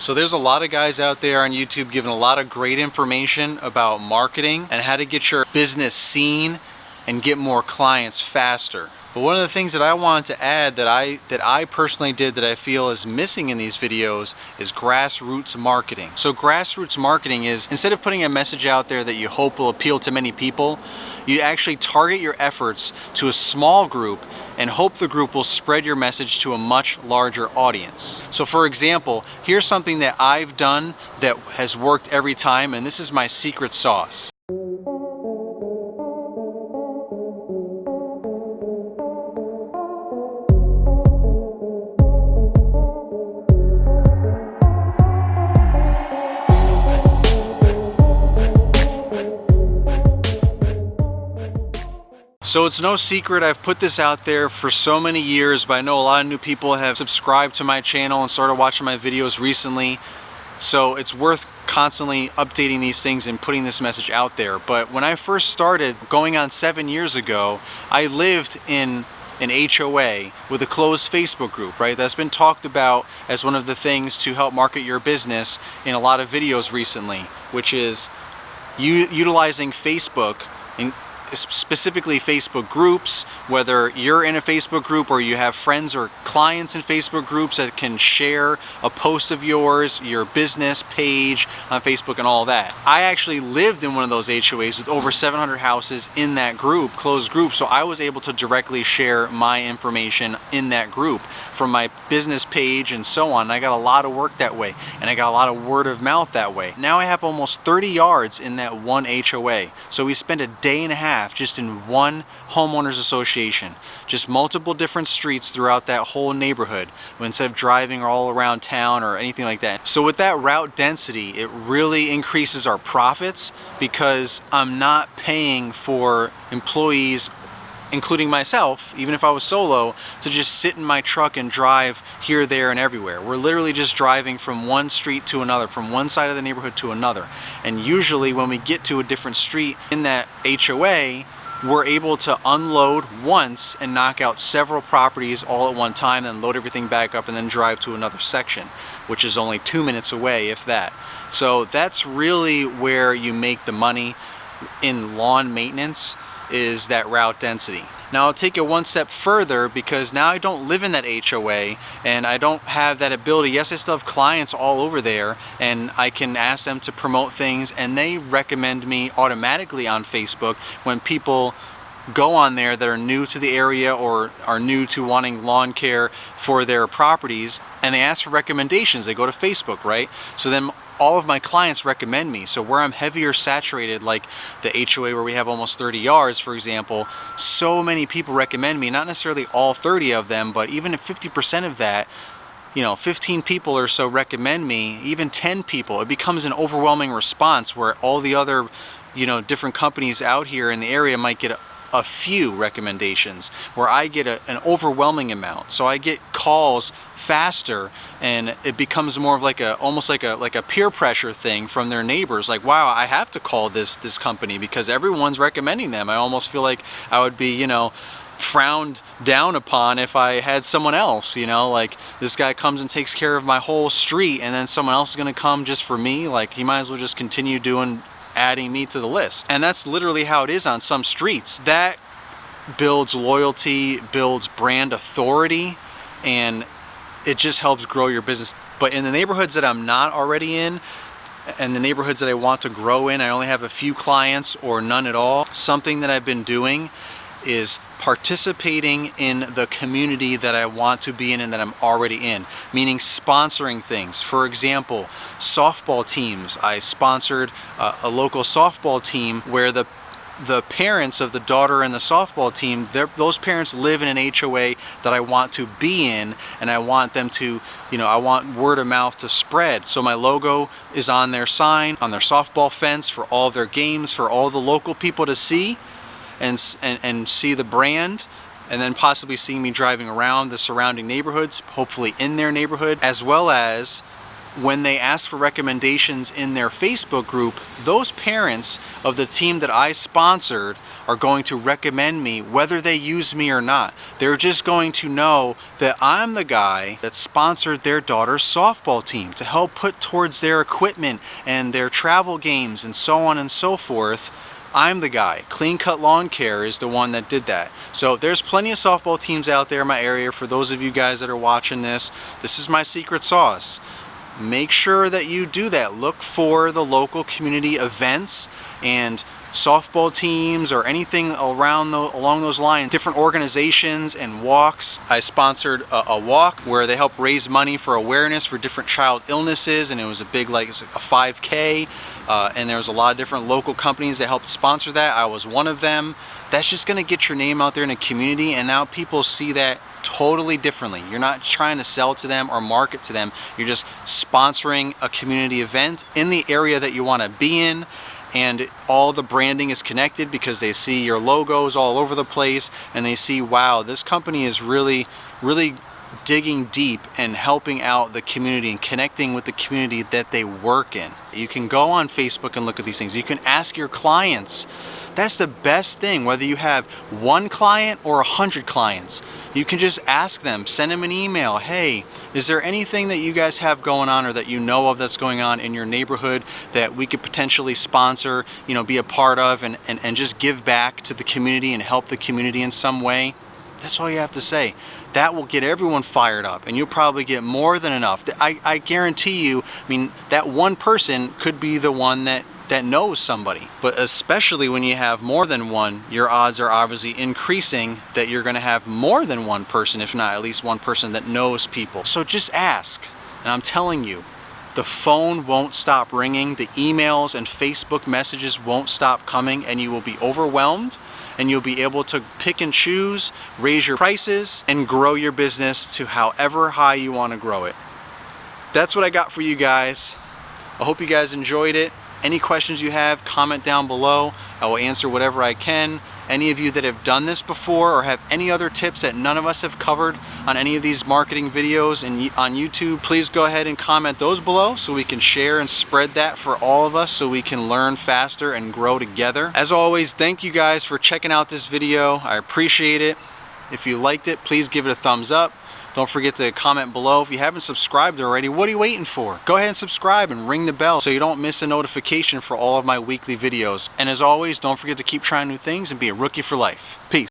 So there's a lot of guys out there on YouTube giving a lot of great information about marketing and how to get your business seen and get more clients faster. But one of the things that I wanted to add that I personally did that I feel is missing in these videos is grassroots marketing. So grassroots marketing is, instead of putting a message out there that you hope will appeal to many people, you actually target your efforts to a small group and hope the group will spread your message to a much larger audience. So for example, here's something that I've done that has worked every time, and this is my secret sauce. So it's no secret, I've put this out there for so many years, but I know a lot of new people have subscribed to my channel and started watching my videos recently. So it's worth constantly updating these things and putting this message out there. But when I first started, going on 7 years ago, I lived in an HOA with a closed Facebook group, right? That's been talked about as one of the things to help market your business in a lot of videos recently, which is utilizing Facebook, and specifically Facebook groups, whether you're in a Facebook group or you have friends or clients in Facebook groups that can share a post of yours, your business page on Facebook and all that. I actually lived in one of those HOAs with over 700 houses in that group, closed group, so I was able to directly share my information in that group from my business page and so on. And I got a lot of work that way, and I got a lot of word of mouth that way. Now I have almost 30 yards in that one HOA, so we spend a day and a half just in one homeowners association, just multiple different streets throughout that whole neighborhood instead of driving all around town or anything like that. So with that route density, it really increases our profits because I'm not paying for employees, including myself, even if I was solo, to just sit in my truck and drive here, there, and everywhere. We're literally just driving from one street to another, from one side of the neighborhood to another. And usually when we get to a different street in that HOA, we're able to unload once and knock out several properties all at one time, then load everything back up and then drive to another section, which is only 2 minutes away, if that. So that's really where you make the money in lawn maintenance, is that route density. Now I'll take it one step further, because now I don't live in that HOA and I don't have that ability. Yes, I still have clients all over there and I can ask them to promote things, and they recommend me automatically on Facebook when people go on there that are new to the area or are new to wanting lawn care for their properties, and they ask for recommendations. They go to Facebook, right? So then all of my clients recommend me. So where I'm heavier saturated, like the HOA where we have almost 30 yards, for example, so many people recommend me, not necessarily all 30 of them, but even if 50% of that, 15 people or so recommend me, even 10 people, it becomes an overwhelming response where all the other, different companies out here in the area might get a few recommendations, where I get an overwhelming amount. So I get calls faster, and it becomes more of almost like a peer pressure thing from their neighbors. Like, wow, I have to call this company because everyone's recommending them. I almost feel like I would be, frowned down upon if I had someone else, like this guy comes and takes care of my whole street and then someone else is gonna come just for me. Like, he might as well just continue adding me to the list. And that's literally how it is on some streets. That builds loyalty, builds brand authority, and it just helps grow your business. But in the neighborhoods that I'm not already in, and the neighborhoods that I want to grow in, I only have a few clients or none at all. Something that I've been doing is participating in the community that I want to be in and that I'm already in, meaning sponsoring things. For example, softball teams. I sponsored a local softball team where the parents of the daughter in the softball team, those parents live in an HOA that I want to be in, and I want them to, I want word of mouth to spread. So my logo is on their sign, on their softball fence for all of their games, for all the local people to see and see the brand, and then possibly seeing me driving around the surrounding neighborhoods, hopefully in their neighborhood, as well as when they ask for recommendations in their Facebook group, those parents of the team that I sponsored are going to recommend me whether they use me or not. They're just going to know that I'm the guy that sponsored their daughter's softball team to help put towards their equipment and their travel games and so on and so forth. I'm the guy. Clean Cut Lawn Care is the one that did that. So there's plenty of softball teams out there in my area. For those of you guys that are watching this is my secret sauce. Make sure that you do that. Look for the local community events and softball teams or anything along those lines, different organizations and walks. I sponsored a walk where they help raise money for awareness for different child illnesses, and it was a big, like a 5K, and there was a lot of different local companies that helped sponsor that. I was one of them. That's just gonna get your name out there in the community, and now people see that totally differently. You're not trying to sell to them or market to them. You're just sponsoring a community event in the area that you want to be in, and all the branding is connected because they see your logos all over the place and they see, wow, this company is really digging deep and helping out the community and connecting with the community that they work in. You can go on Facebook and look at these things. You can ask your clients. That's the best thing, whether you have 1 client or 100 clients. You can just ask them, send them an email. Hey, is there anything that you guys have going on or that you know of that's going on in your neighborhood that we could potentially sponsor, be a part of, and just give back to the community and help the community in some way? That's all you have to say. That will get everyone fired up, and you'll probably get more than enough. I guarantee you, that one person could be the one that knows somebody. But especially when you have more than one, your odds are obviously increasing that you're gonna have more than one person, if not at least one person that knows people. So just ask, and I'm telling you, the phone won't stop ringing, the emails and Facebook messages won't stop coming, and you will be overwhelmed, and you'll be able to pick and choose, raise your prices, and grow your business to however high you want to grow it. That's what I got for you guys. I hope you guys enjoyed it. Any questions you have, comment down below. I will answer whatever I can. Any of you that have done this before or have any other tips that none of us have covered on any of these marketing videos and on YouTube, please go ahead and comment those below so we can share and spread that for all of us so we can learn faster and grow together. As always, thank you guys for checking out this video. I appreciate it. If you liked it, please give it a thumbs up. Don't forget to comment below. If you haven't subscribed already, what are you waiting for? Go ahead and subscribe and ring the bell so you don't miss a notification for all of my weekly videos. And as always, don't forget to keep trying new things and be a rookie for life. Peace.